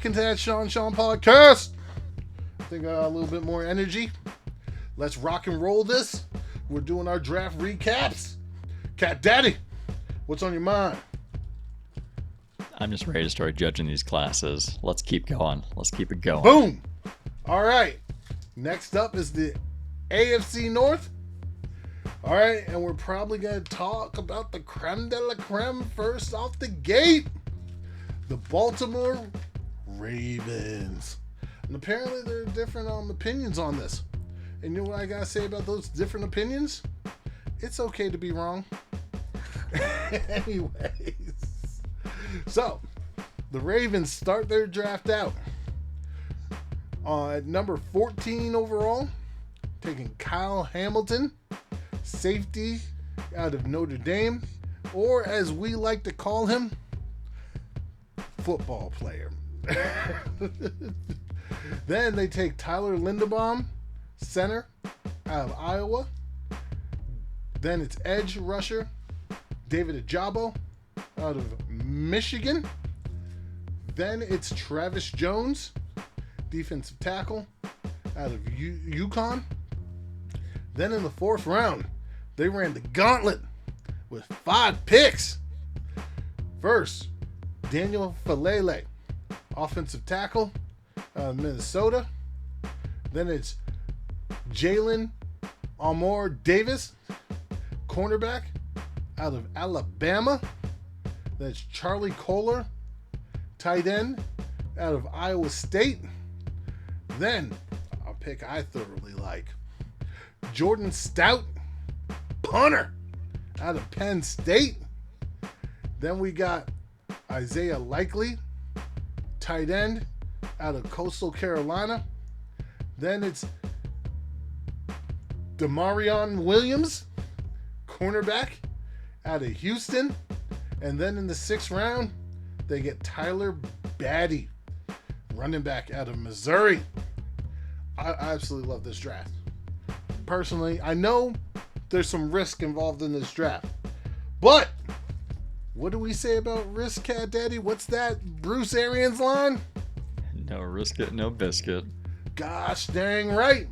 back into that Sean podcast. I think a little bit more energy. Let's rock and roll this. We're doing our draft recaps. Cat Daddy, what's on your mind? I'm just ready to start judging these classes. Let's keep going. Let's keep it going. Boom. All right. Next up is the AFC North. All right, and we're probably going to talk about the creme de la creme first off the gate. The Baltimore Ravens. And apparently there are different opinions on this. And you know what I got to say about those different opinions? It's okay to be wrong. Anyways. So, the Ravens start their draft out at number 14 overall, taking Kyle Hamilton, safety out of Notre Dame, or as we like to call him, football player. Then they take Tyler Linderbaum, center out of Iowa. Then it's edge rusher David Ojabo out of Michigan. Then it's Travis Jones, defensive tackle out of UConn. Then in the fourth round, they ran the gauntlet with 5 picks. First, Daniel Falele, offensive tackle out of Minnesota. Then it's Jalen Armour Davis, cornerback out of Alabama. That's Charlie Kohler, tight end out of Iowa State. Then, a pick I thoroughly like, Jordan Stout, punter out of Penn State. Then we got Isaiah Likely, tight end out of Coastal Carolina. Then it's Demarion Williams, cornerback out of Houston. And then in the 6th round, they get Tyler Batty, running back out of Missouri. I absolutely love this draft. Personally, I know there's some risk involved in this draft. But what do we say about risk, Cat Daddy? What's that Bruce Arians line? No risk it, no biscuit. Gosh dang right.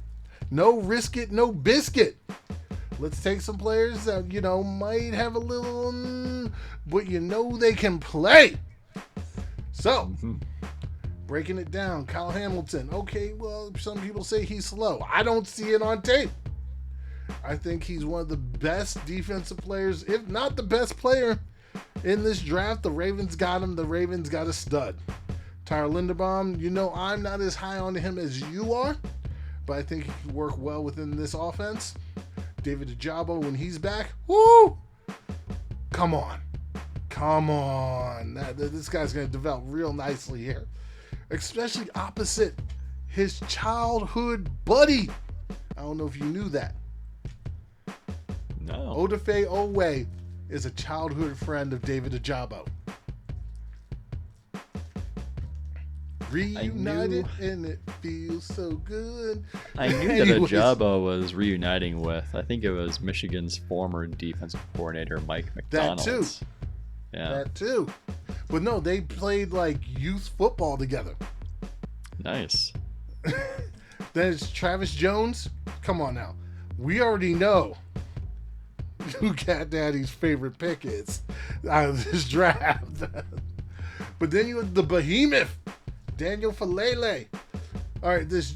No risk it, no biscuit. Let's take some players that, might have a little, but they can play. So, breaking it down, Kyle Hamilton. Okay, well, some people say he's slow. I don't see it on tape. I think he's one of the best defensive players, if not the best player in this draft. The Ravens got him. The Ravens got a stud. Tyler Linderbaum, I'm not as high on him as you are, but I think he can work well within this offense. David Ojabo, when he's back, woo! Come on. This guy's going to develop real nicely here, especially opposite his childhood buddy. I don't know if you knew that. No. Odafe Owe is a childhood friend of David Ojabo. Reunited and it feels so good. I knew that Ojabo was reuniting with, I think it was Michigan's former defensive coordinator, Mike McDonald. That too. Yeah. That too. But no, they played like youth football together. Nice. Then it's Travis Jones. Come on now. We already know who Cat Daddy's favorite pick is out of this draft. But then you have the behemoth, Daniel Falele. All right, this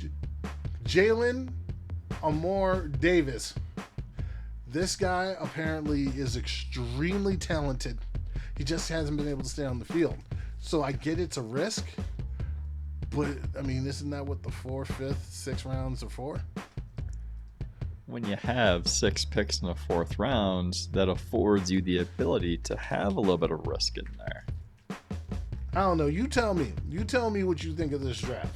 Jalen Armour Davis. This guy apparently is extremely talented. He just hasn't been able to stay on the field. So I get it's a risk, but I mean, isn't that what the 4th, 5th, 6th rounds are for? When you have 6 picks in the 4th round, that affords you the ability to have a little bit of risk in there. I don't know. You tell me. You tell me what you think of this draft.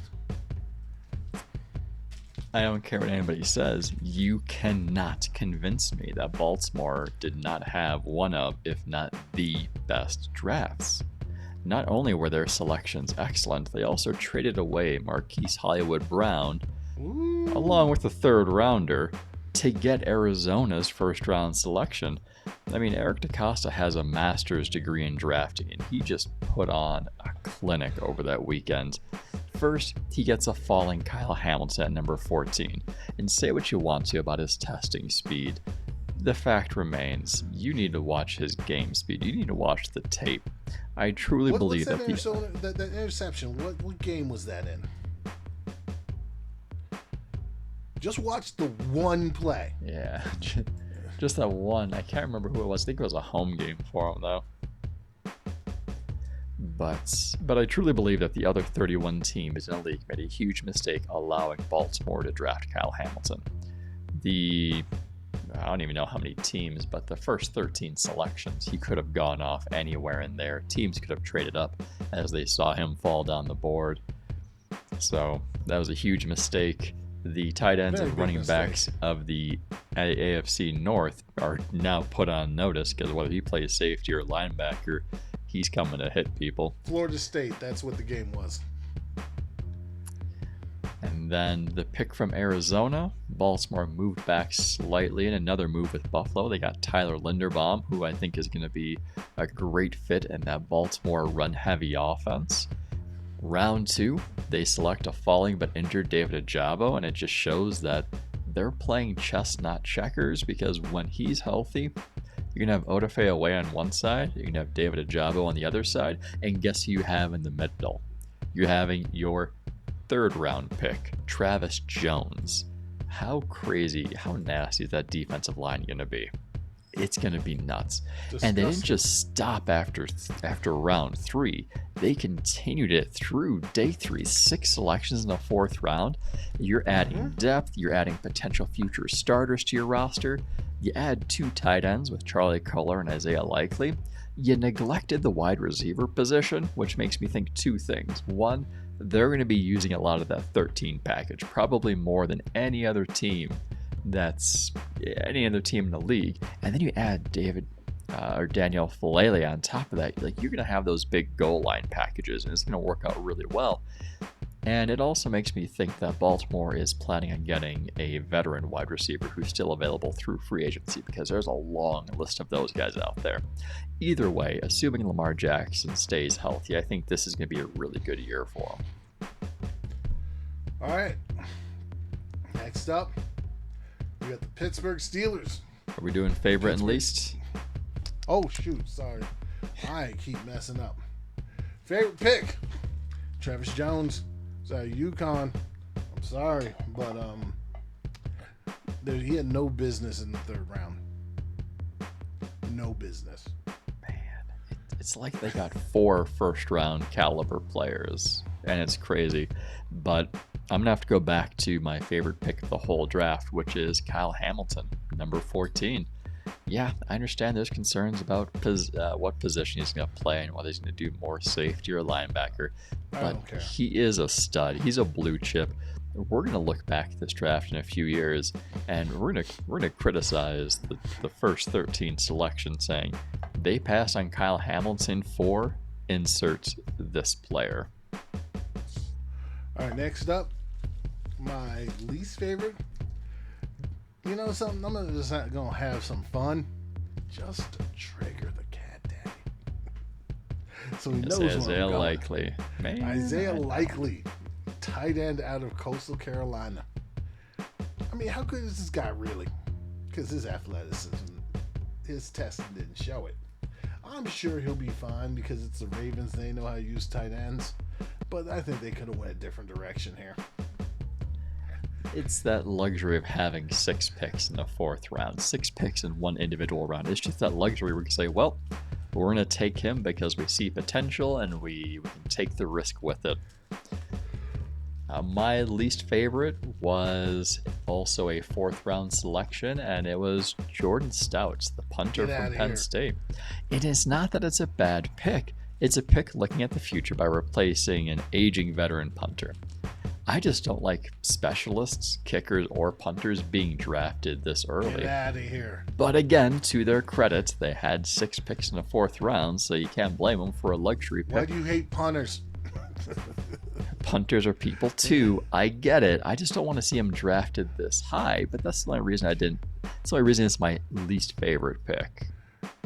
I don't care what anybody says. You cannot convince me that Baltimore did not have one of, if not the best drafts. Not only were their selections excellent, they also traded away Marquise Hollywood Brown, along with the 3rd rounder, to get Arizona's 1st round selection. I mean, Eric DaCosta has a master's degree in drafting, and he just put on a clinic over that weekend. First, he gets a falling Kyle Hamilton at number 14, and say what you want to about his testing speed. The fact remains, you need to watch his game speed. You need to watch the tape. I truly believe that that interception, what game was that in? Just watch the one play. Yeah, just that one. I can't remember who it was. I think it was a home game for him, though. But I truly believe that the other 31 teams in the league made a huge mistake allowing Baltimore to draft Kyle Hamilton. I don't even know how many teams, but the first 13 selections, he could have gone off anywhere in there. Teams could have traded up as they saw him fall down the board. So that was a huge mistake. The tight ends and running backs of the AFC North are now put on notice because whether he plays safety or linebacker, he's coming to hit people. Florida State, that's what the game was. And then the pick from Arizona, Baltimore moved back slightly in another move with Buffalo. They got Tyler Linderbaum, who I think is going to be a great fit in that Baltimore run-heavy offense. Round 2, they select a falling but injured David Ojabo, and it just shows that they're playing chess, not checkers, because when he's healthy, you're going to have Odafe away on one side, you're going to have David Ojabo on the other side, and guess who you have in the middle? You're having your 3rd round pick, Travis Jones. How crazy, how nasty is that defensive line going to be? It's going to be nuts. Disgusting. And they didn't just stop after round 3. They continued it through day 3, 6 selections in the 4th round. You're adding depth. You're adding potential future starters to your roster. You add 2 tight ends with Charlie Kolar and Isaiah Likely. You neglected the wide receiver position, which makes me think 2 things. One, they're going to be using a lot of that 13 package, probably more than any other team in the league. And then you add Daniel Falele on top of that. Like, you're going to have those big goal line packages, and it's going to work out really well. And it also makes me think that Baltimore is planning on getting a veteran wide receiver who's still available through free agency, because there's a long list of those guys out there. Either way, assuming Lamar Jackson stays healthy, I think this is going to be a really good year for him. All right. Next up, we got the Pittsburgh Steelers. Are we doing favorite and least? Oh, shoot. Sorry. I keep messing up. Favorite pick, Travis Jones. Sorry, UConn. I'm sorry, but he had no business in the 3rd round. No business. Man, it's like they got 4 first-round caliber players, and it's crazy. But I'm going to have to go back to my favorite pick of the whole draft, which is Kyle Hamilton, number 14. Yeah, I understand there's concerns about what position he's going to play and whether he's going to do more safety or linebacker. But he is a stud. He's a blue chip. We're going to look back at this draft in a few years, and we're going to criticize the first 13 selections, saying they passed on Kyle Hamilton for insert this player. All right, next up, my least favorite. You know something? I'm gonna have some fun, just to trigger the cat daddy. So he knows Isaiah Likely. Man. Isaiah Likely, tight end out of Coastal Carolina. I mean, how good is this guy really? Because his athleticism, his testing didn't show it. I'm sure he'll be fine because it's the Ravens. They know how to use tight ends. But I think they could have went a different direction here. It's that luxury of having 6 picks in the 4th round, 6 picks in one individual round. It's just that luxury where you can say, well, we're going to take him because we see potential and we can take the risk with it. My least favorite was also a 4th round selection, and it was Jordan Stouts, the punter from Penn State. It is not that it's a bad pick. It's a pick looking at the future by replacing an aging veteran punter. I just don't like specialists, kickers, or punters being drafted this early. Get out of here. But again, to their credit, they had 6 picks in the 4th round, so you can't blame them for a luxury pick. Why do you hate punters? Punters are people too. I get it. I just don't want to see them drafted this high, but that's the only reason I didn't. That's the only reason it's my least favorite pick.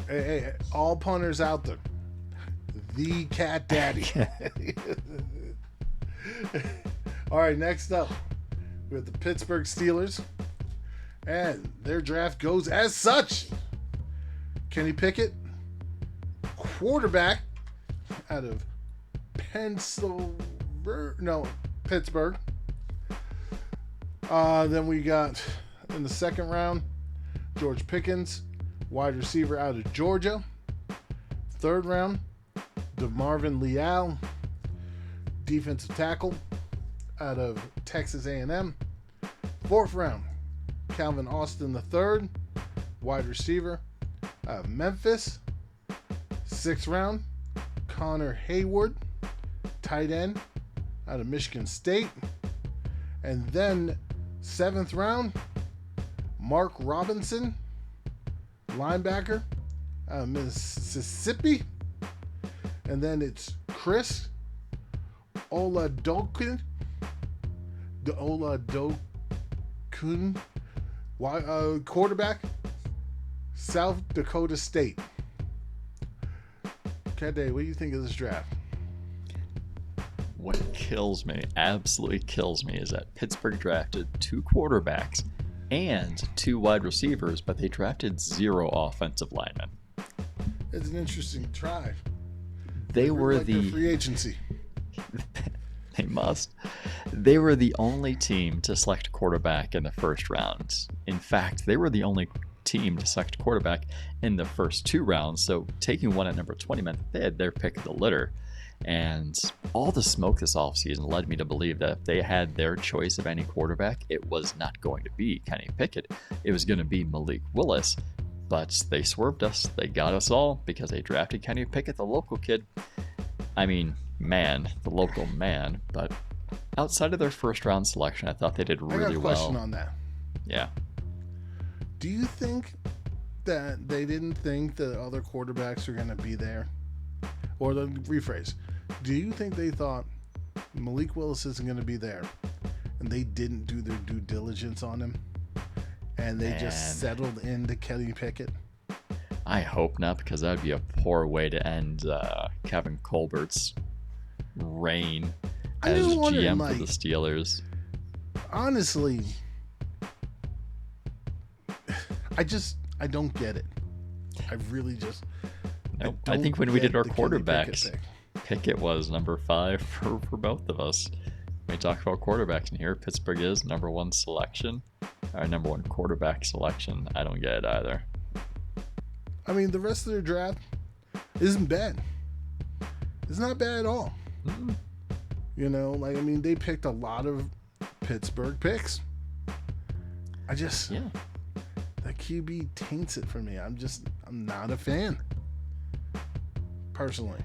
Hey, all punters out there. The Cat Daddy. All right, next up, we have the Pittsburgh Steelers. And their draft goes as such. Kenny Pickett, quarterback out of Pittsburgh. Then we got in the second round, George Pickens, wide receiver out of Georgia. Third round, DeMarvin Leal, defensive tackle out of Texas A&M. Fourth round, Calvin Austin III, wide receiver out of Memphis. Sixth round, Connor Hayward, tight end out of Michigan State. And then seventh round, Mark Robinson, linebacker out of Mississippi. And then it's Chris Oladokun, quarterback, South Dakota State. Kade, what do you think of this draft? What kills me, absolutely kills me, is that Pittsburgh drafted 2 quarterbacks and 2 wide receivers, but they drafted 0 offensive linemen. It's an interesting try. They were like the free agency. They must. They were the only team to select quarterback in the first round. In fact, they were the only team to select quarterback in the first 2 rounds. So taking one at number 20 meant that they had their pick of the litter. And all the smoke this offseason led me to believe that if they had their choice of any quarterback, it was not going to be Kenny Pickett. It was going to be Malik Willis. But they swerved us. They got us all because they drafted Kenny Pickett, the local kid. I mean, man, the local man. But outside of their first round selection, I thought they did really well. I got a question on that. Yeah. Do you think that they didn't think the other quarterbacks were going to be there? Or the rephrase, do you think they thought Malik Willis isn't going to be there and they didn't do their due diligence on him and they just settled into Kenny Pickett? I hope not, because that would be a poor way to end Kevin Colbert's reign as GM for the Steelers. Honestly, I don't get it. I really just... Nope. I think when we did our quarterbacks, Pickett was number 5 for both of us. When we talk about quarterbacks in here, Pittsburgh is number 1 selection, or number 1 quarterback selection. I don't get it either. I mean, the rest of their draft isn't bad. It's not bad at all. Mm-hmm. You know, like, I mean, they picked a lot of Pittsburgh picks. The QB taints it for me. I'm not a fan. Personally,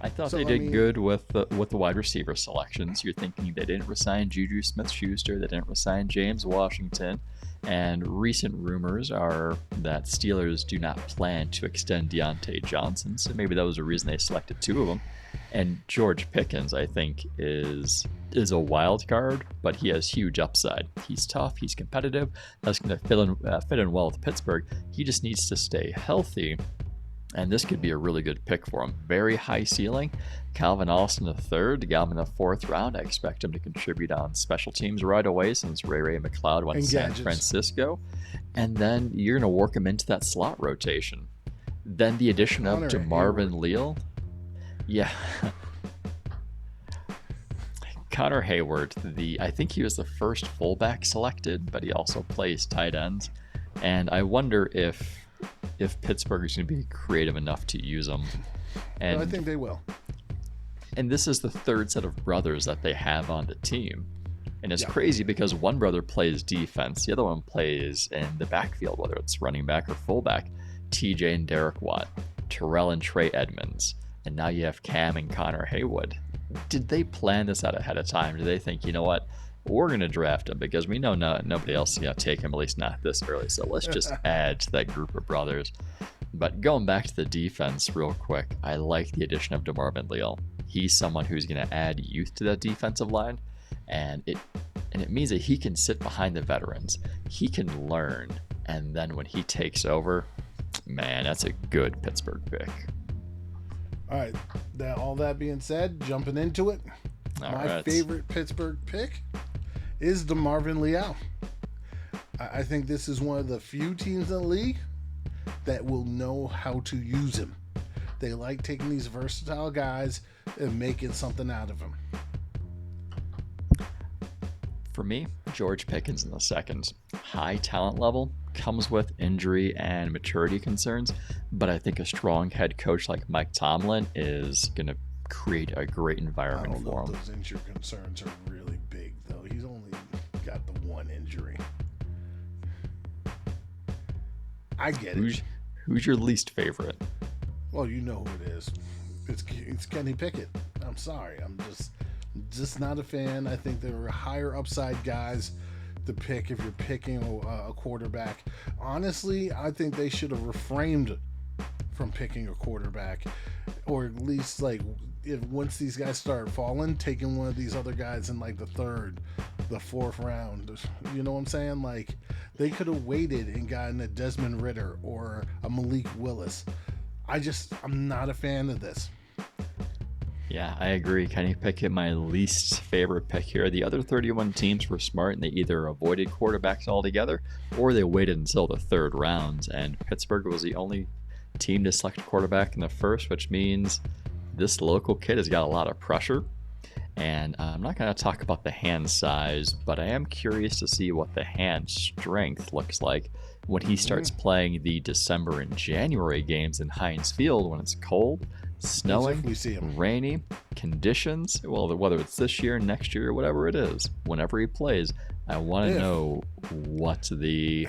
I thought they did good with the wide receiver selections. You're thinking they didn't resign Juju Smith-Schuster, they didn't resign James Washington, and recent rumors are that Steelers do not plan to extend Deontay Johnson, so maybe that was the reason they selected 2 of them. And George Pickens, I think, is a wild card, but he has huge upside. He's tough, he's competitive, that's going to fit in well with Pittsburgh. He just needs to stay healthy. And this could be a really good pick for him. Very high ceiling. Calvin Austin III got him in the 4th round. I expect him to contribute on special teams right away since Ray McLeod went to San Francisco. And then you're going to work him into that slot rotation. Then the addition of DeMarvin Leal. Yeah. Connor Hayward. I think he was the first fullback selected, but he also plays tight ends. And I wonder if Pittsburgh is going to be creative enough to use them. And I think they will. And this is the 3rd set of brothers that they have on the team. And it's crazy because one brother plays defense. The other one plays in the backfield, whether it's running back or fullback. TJ and Derek Watt, Terrell and Trey Edmonds. And now you have Cam and Connor Haywood. Did they plan this out ahead of time? Do they think, you know what? We're going to draft him because we know nobody else is going to take him, at least not this early. So let's just add to that group of brothers. But going back to the defense real quick, I like the addition of DeMarvin Leal. He's someone who's going to add youth to that defensive line. And it means that he can sit behind the veterans. He can learn. And then when he takes over, man, that's a good Pittsburgh pick. All right. All that being said, jumping into it, my favorite Pittsburgh pick is DeMarvin Leal. I think this is one of the few teams in the league that will know how to use him. They like taking these versatile guys and making something out of them. For me, George Pickens in the second. High talent level, comes with injury and maturity concerns, but I think a strong head coach like Mike Tomlin is going to create a great environment for him. Those injury concerns are really big, though. He's only got the one injury. I get it. Who's your least favorite? Well, you know who it is. It's Kenny Pickett. I'm sorry. I'm just not a fan. I think there are higher upside guys to pick if you're picking a quarterback. Honestly, I think they should have refrained from picking a quarterback, or at least if once these guys start falling, taking one of these other guys in the third, the fourth round. You know what I'm saying? They could have waited and gotten a Desmond Ridder or a Malik Willis. I'm not a fan of this. Yeah, I agree. Kenny Pickett, my least favorite pick here. The other 31 teams were smart and they either avoided quarterbacks altogether or they waited until the third round. And Pittsburgh was the only team to select a quarterback in the first, which means this local kid has got a lot of pressure. And I'm not going to talk about the hand size, but I am curious to see what the hand strength looks like when he starts playing the December and January games in Heinz Field when it's cold, snowing, rainy conditions. Well, whether it's this year, next year, whatever it is, whenever he plays, I want to know what the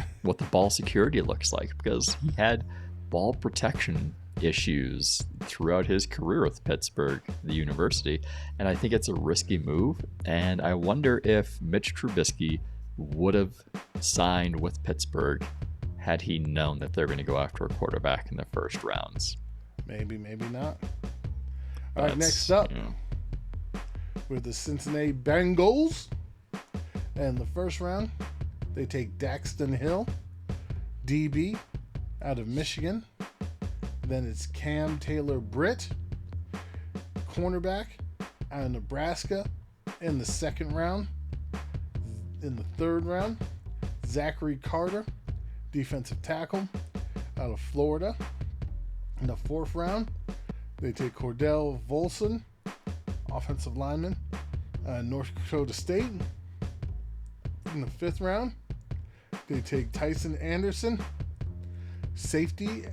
ball security looks like, because he had ball protection issues throughout his career with Pittsburgh, the university, and I think it's a risky move. And I wonder if Mitch Trubisky would have signed with Pittsburgh had he known that they're going to go after a quarterback in the first rounds. Maybe not. All right, next up, with the Cincinnati Bengals, and the first round, they take Daxton Hill, DB, out of Michigan. Then it's Cam Taylor-Britt, cornerback, out of Nebraska, in the second round. In the third round, Zachary Carter, defensive tackle, out of Florida. In the fourth round, they take Cordell Volson, offensive lineman, North Dakota State. In the fifth round, they take Tyson Anderson, safety,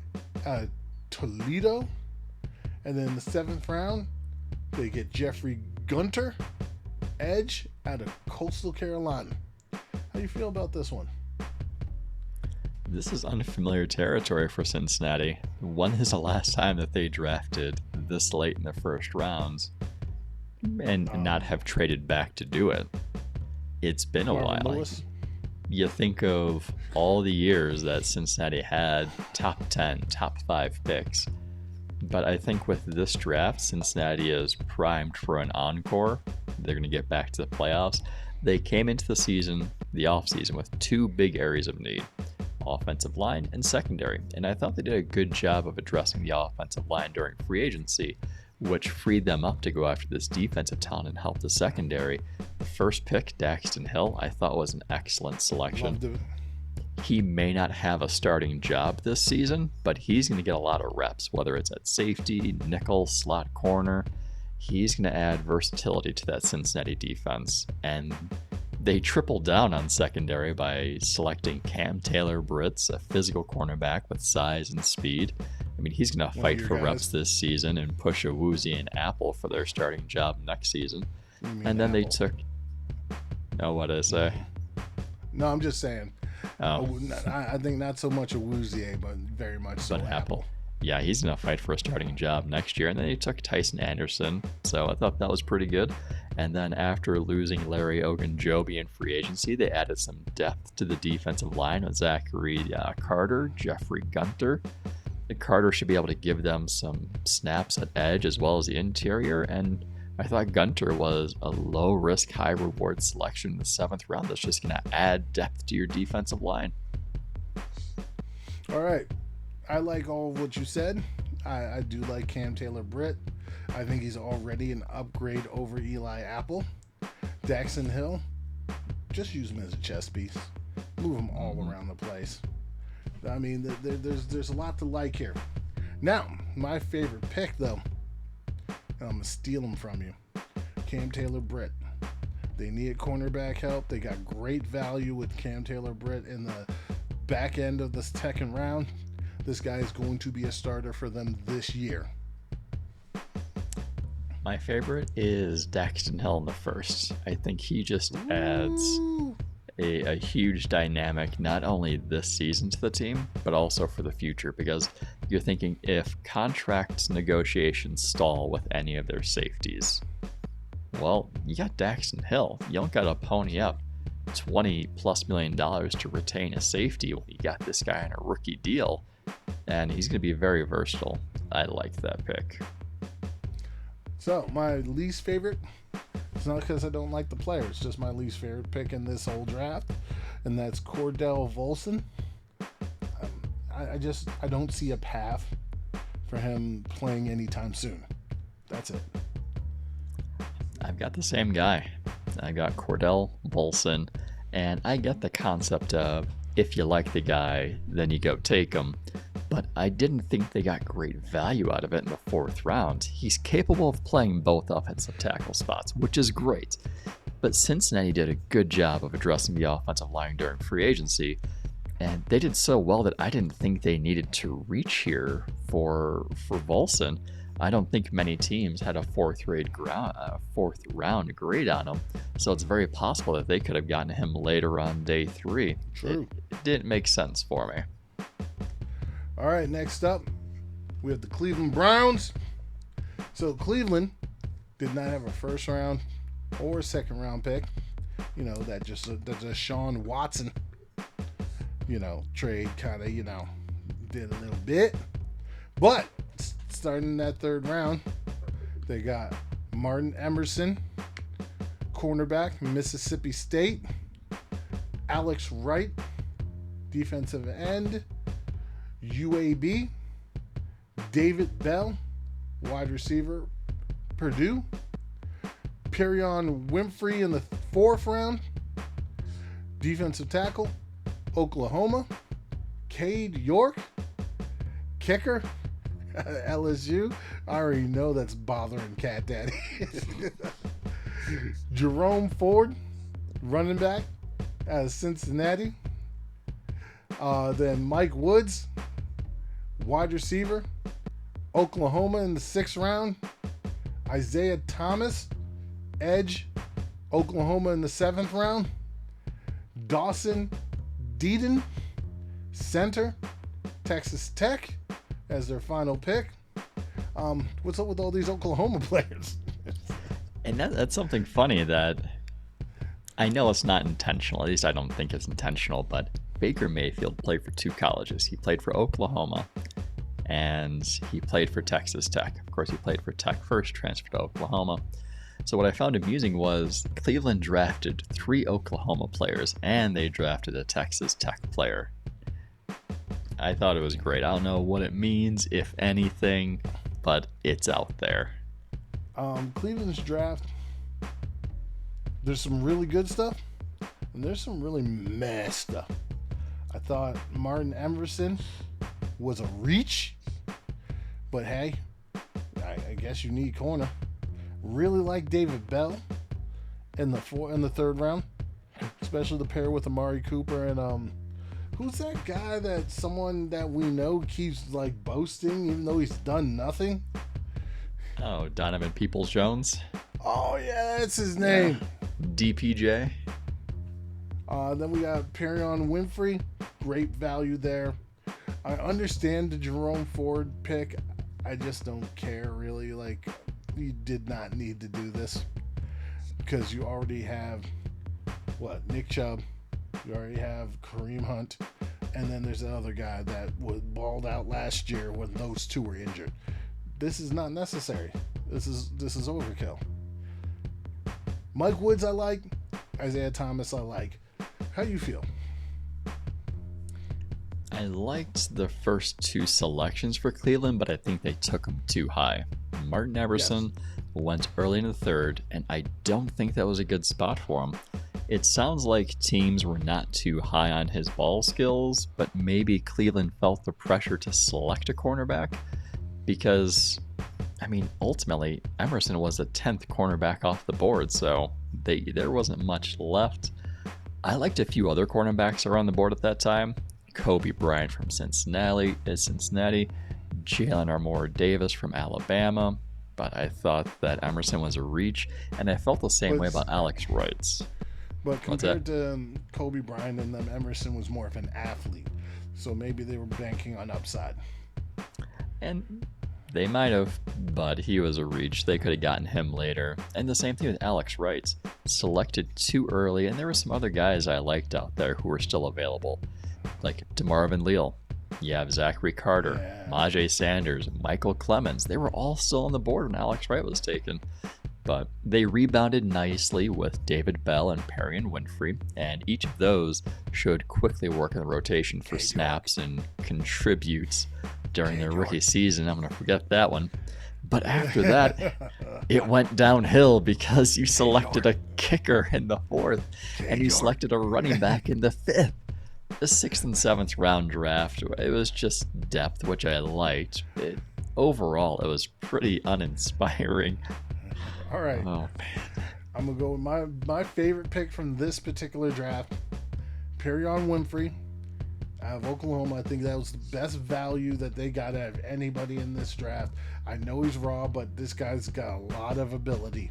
Toledo. And then in the seventh round, they get Jeffrey Gunter, edge, out of Coastal Carolina. How do you feel about this one? This is unfamiliar territory for Cincinnati. When is the last time that they drafted this late in the first rounds and not have traded back to do it? It's been a while. You think of all the years that Cincinnati had top 10, top 5 picks. But I think with this draft, Cincinnati is primed for an encore. They're going to get back to the playoffs. They came into the season, the offseason, with 2 big areas of need: offensive line and secondary. And I thought they did a good job of addressing the offensive line during free agency, which freed them up to go after this defensive talent and help the secondary. The first pick, Daxton Hill, I thought was an excellent selection. He may not have a starting job this season, but he's going to get a lot of reps, whether it's at safety, nickel, slot corner. He's going to add versatility to that Cincinnati defense. And they tripled down on secondary by selecting Cam Taylor-Britt, a physical cornerback with size and speed. I mean, he's going to fight for reps this season and push a Woozy and Apple for their starting job next season. And then they took... Oh, what did I say? No, I'm just saying. Oh. I think not so much a Woozy, but very much so Apple. Yeah, he's going to fight for a starting job next year. And then they took Tyson Anderson. So I thought that was pretty good. And then after losing Larry Ogunjobi in free agency, they added some depth to the defensive line with Zachary Carter, Jeffrey Gunter. Carter should be able to give them some snaps at edge as well as the interior. And I thought Gunter was a low-risk, high-reward selection in the 7th round that's just going to add depth to your defensive line. All right. I like all of what you said. I do like Cam Taylor-Britt. I think he's already an upgrade over Eli Apple. Daxton Hill, just use him as a chess piece. Move him all around the place. I mean, there's a lot to like here. Now, my favorite pick, though, and I'm going to steal him from you. Cam Taylor-Britt. They need cornerback help. They got great value with Cam Taylor-Britt in the back end of the second round. This guy is going to be a starter for them this year. My favorite is Daxton Hill in the first. I think he just adds a huge dynamic, not only this season to the team, but also for the future, because you're thinking if contract negotiations stall with any of their safeties, well, you got Daxton Hill. You don't got to pony up $20+ million to retain a safety when you got this guy on a rookie deal, and he's going to be very versatile. I like that pick. So, my least favorite, it's not because I don't like the player, it's just my least favorite pick in this whole draft, and that's Cordell Volson. I don't see a path for him playing anytime soon. That's it. I've got the same guy. I got Cordell Volson, and I get the concept of if you like the guy, then you go take him. But I didn't think they got great value out of it in the fourth round. He's capable of playing both offensive tackle spots, which is great. But Cincinnati did a good job of addressing the offensive line during free agency, and they did so well that I didn't think they needed to reach here for Volson. I don't think many teams had a fourth round grade on him, so it's very possible that they could have gotten him later on day 3. True. It didn't make sense for me. All right, next up, we have the Cleveland Browns. So Cleveland did not have a first round or second round pick. You know, that just the Sean Watson, trade kind of, did a little bit. But starting in that third round, they got Martin Emerson, cornerback, Mississippi State. Alex Wright, defensive end, UAB. David Bell, wide receiver, Purdue. Perion Winfrey in the fourth round, defensive tackle, Oklahoma. Cade York, kicker, LSU. I already know that's bothering Cat Daddy. Jerome Ford, running back out of Cincinnati. Then Mike Woods, wide receiver, Oklahoma in the 6th round. Isaiah Thomas, edge, Oklahoma in the 7th round. Dawson Deaton, center, Texas Tech as their final pick. What's up with all these Oklahoma players? And that's something funny that I know it's not intentional. At least I don't think it's intentional, but Baker Mayfield played for 2 colleges. He played for Oklahoma and he played for Texas Tech. Of course, he played for Tech first, transferred to Oklahoma. So what I found amusing was Cleveland drafted 3 Oklahoma players and they drafted a Texas Tech player. I thought it was great. I don't know what it means, if anything, but it's out there. Cleveland's draft, there's some really good stuff and there's some really meh stuff. I thought Martin Emerson was a reach, but hey, I guess you need corner. Really like David Bell in the 3rd round, especially the pair with Amari Cooper and who's that guy that someone that we know keeps like boasting even though he's done nothing? Oh, Donovan Peoples-Jones. Oh yeah, that's his name. Yeah. DPJ. Then we got Perion Winfrey, great value there. I understand the Jerome Ford pick. I just don't care really. Like, you did not need to do this because you already have Nick Chubb, you already have Kareem Hunt, and then there's another guy that was balled out last year when those 2 were injured. This is not necessary. This is overkill. Mike Woods I like. Isaiah Thomas I like. How do you feel? I I liked the first two selections for Cleveland, but I think they took them too high. Martin Emerson went early in the third, and I don't think that was a good spot for him. It sounds like teams were not too high on his ball skills, but maybe Cleveland felt the pressure to select a cornerback because, I mean, ultimately, Emerson was the 10th cornerback off the board, so there wasn't much left. I liked a few other cornerbacks around the board at that time. Kobe Bryant from Cincinnati, Jalen Armour-Davis from Alabama, but I thought that Emerson was a reach, and I felt the same way about Alex Wrights. But compared to Kobe Bryant and them, Emerson was more of an athlete, so maybe they were banking on upside. And they might have, but he was a reach. They could have gotten him later. And the same thing with Alex Wrights. Selected too early, and there were some other guys I liked out there who were still available, like DeMarvin Leal. You have Zachary Carter, Majay Sanders, Michael Clemens. They were all still on the board when Alex Wright was taken. But they rebounded nicely with David Bell and Perrion Winfrey, and each of those should quickly work in the rotation for snaps and contribute during their rookie season. I'm going to forget that one. But after that, it went downhill because you selected a kicker in the 4th, and you selected a running back in the 5th. The 6th and 7th round draft, it was just depth, which I liked. Overall, it was pretty uninspiring. All right. Oh, man. I'm going to go with my favorite pick from this particular draft, Perrion Winfrey out of Oklahoma. I think that was the best value that they got out of anybody in this draft. I know he's raw, but this guy's got a lot of ability.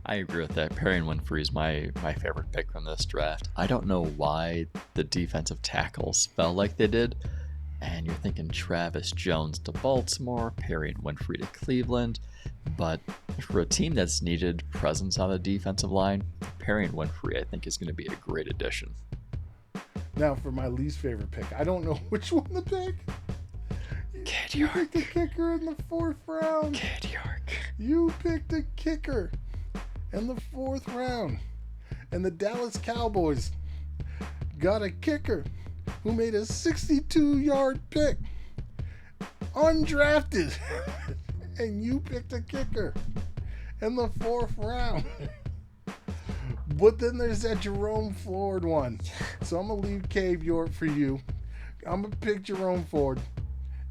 I agree with that. Perrion Winfrey is my favorite pick from this draft. I don't know why the defensive tackles fell like they did. And you're thinking Travis Jones to Baltimore, Perrion Winfrey to Cleveland. But for a team that's needed presence on the defensive line, Perrion Winfrey, I think, is going to be a great addition. Now, for my least favorite pick, I don't know which one to pick. Kid You York. picked a kicker in the 4th round. Kid York. You picked a kicker in the 4th round. And the Dallas Cowboys got a kicker who made a 62-yard pick. Undrafted. And you picked a kicker in the 4th round. But then there's that Jerome Ford one. So I'm going to leave Cave York for you. I'm going to pick Jerome Ford.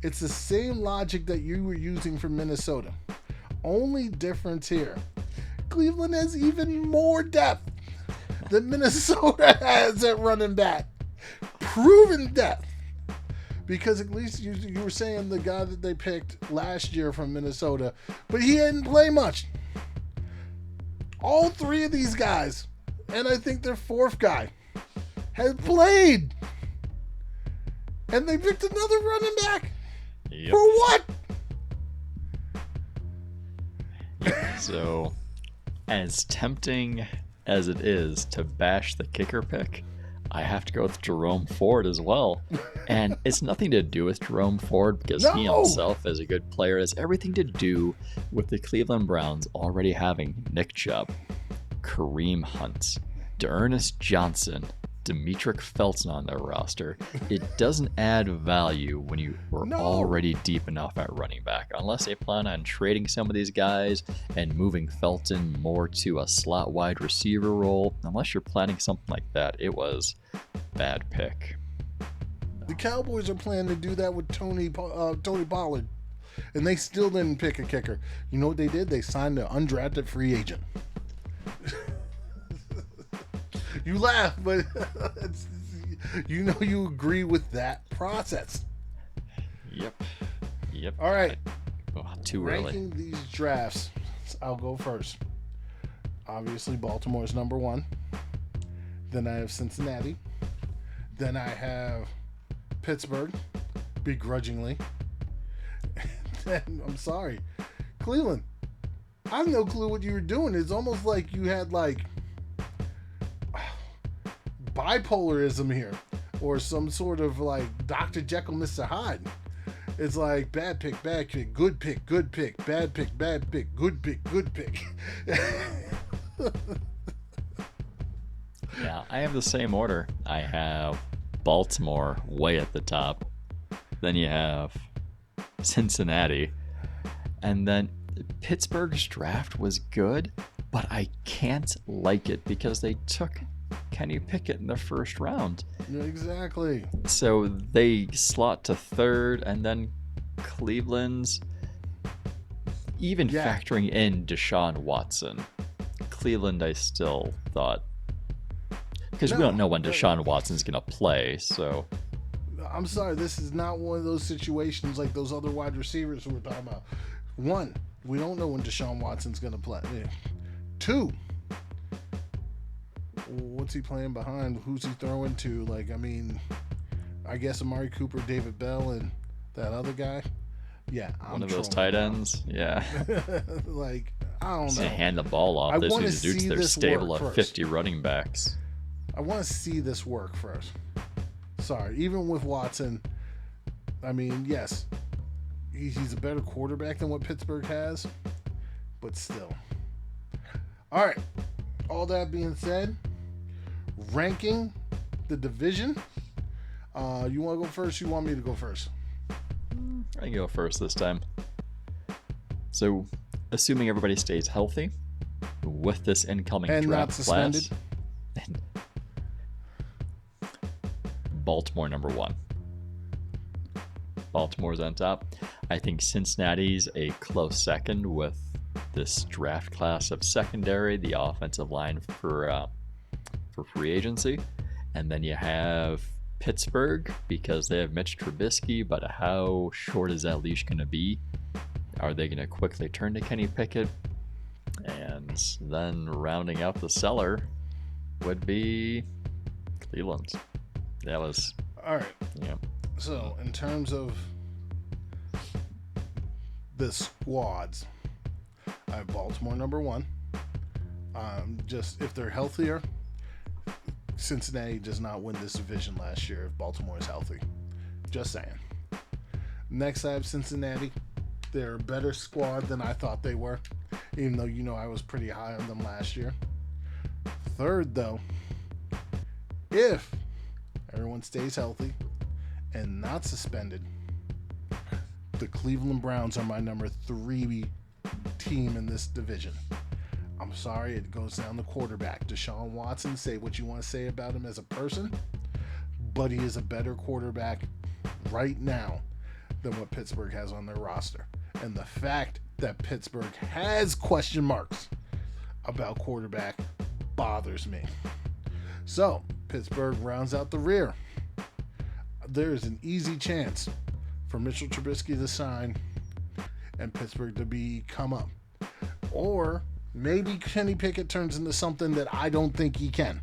It's the same logic that you were using for Minnesota. Only difference here, Cleveland has even more depth than Minnesota has at running back. Proven depth. Because at least you were saying the guy that they picked last year from Minnesota, but he didn't play much. All 3 of these guys, and I think their 4th guy, has played. And they picked another running back. Yep. For what? So, as tempting as it is to bash the kicker pick, I have to go with Jerome Ford as well. And it's nothing to do with Jerome Ford because he himself is a good player. It's everything to do with the Cleveland Browns already having Nick Chubb, Kareem Hunt, D'Ernest Johnson, Demetric Felton on their roster. It doesn't add value when you were already deep enough at running back, unless they plan on trading some of these guys and moving Felton more to a slot wide receiver role. Unless you're planning something like that, it was a bad pick. The Cowboys are planning to do that with Tony Pollard, and they still didn't pick a kicker. You know what they did? They signed an undrafted free agent. You laugh, but you know you agree with that process. Yep. All right. Too Ranking early. these drafts, I'll go first. Obviously, Baltimore's number 1. Then I have Cincinnati. Then I have Pittsburgh, begrudgingly. Then, I'm sorry, Cleveland. I have no clue what you were doing. It's almost like you had bipolarism here, or some sort of Dr. Jekyll, Mr. Hyde. It's like bad pick, good pick, bad pick, good pick. Yeah, I have the same order. I have Baltimore way at the top. Then you have Cincinnati. And then Pittsburgh's draft was good, but I can't like it because they took Kenny Pickett in the first round. Exactly. So they slot to third, and then Cleveland's, even factoring in Deshaun Watson, Cleveland I still thought, because we don't know when Deshaun Watson's going to play, so... I'm sorry, this is not one of those situations like those other wide receivers who we're talking about. One, we don't know when Deshaun Watson's going to play. Two, what's he playing behind? Who's he throwing to? Like, I mean, I guess Amari Cooper, David Bell, and that other guy. Yeah, one of those tight ends. Yeah. Like, I don't know. To hand the ball off this dude to their stable of 50 running backs. I want to see this work first. Sorry, even with Watson, I mean, yes, he's a better quarterback than what Pittsburgh has, but still. All right, all that being said, ranking the division. You want to go first? You want me to go first? I can go first this time. So, assuming everybody stays healthy with this incoming and draft not suspended. class, Baltimore number 1. Baltimore's on top. I think Cincinnati's a close second with this draft class of secondary, the offensive line for free agency, and then you have Pittsburgh because they have Mitch Trubisky. But how short is that leash going to be? Are they going to quickly turn to Kenny Pickett? And then rounding out the cellar would be Cleveland. That was all right. Yeah. So in terms of the squads, I have Baltimore number 1. Just if they're healthier, Cincinnati does not win this division last year if Baltimore is healthy. Just saying. Next, I have Cincinnati. They're a better squad than I thought they were, even though I was pretty high on them last year. Third, though, if everyone stays healthy and not suspended, the Cleveland Browns are my number 3 team in this division. I'm sorry, it goes down to quarterback. Deshaun Watson, say what you want to say about him as a person, but he is a better quarterback right now than what Pittsburgh has on their roster. And the fact that Pittsburgh has question marks about quarterback bothers me. So, Pittsburgh rounds out the rear. There is an easy chance for Mitchell Trubisky to sign and Pittsburgh to come up. Or maybe Kenny Pickett turns into something that I don't think he can.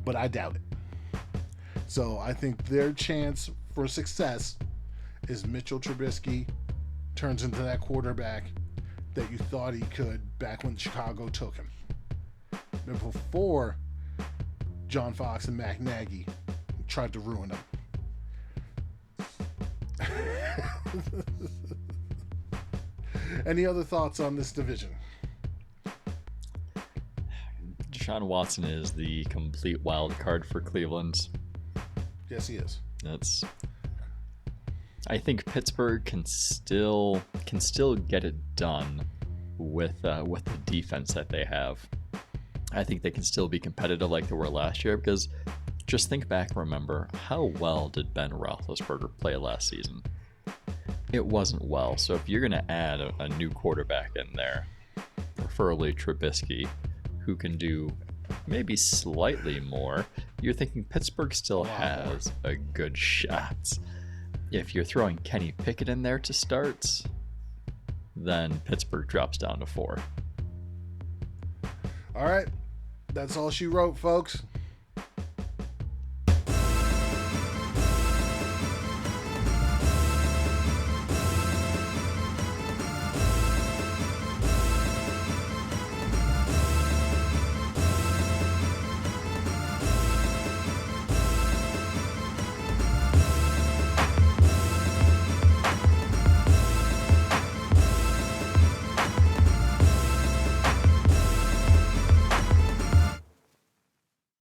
But I doubt it. So I think their chance for success is Mitchell Trubisky turns into that quarterback that you thought he could back when Chicago took him. And before John Fox and Matt Nagy tried to ruin him. Any other thoughts on this division? Deshaun Watson is the complete wild card for Cleveland. Yes, he is. I think Pittsburgh can still get it done with the defense that they have. I think they can still be competitive like they were last year, because just think back and remember, how well did Ben Roethlisberger play last season? It wasn't well. So if you're going to add a new quarterback in there, preferably Trubisky, who can do maybe slightly more, you're thinking Pittsburgh still has a good shot. If you're throwing Kenny Pickett in there to start, then Pittsburgh drops down to 4. All right. That's all she wrote, folks.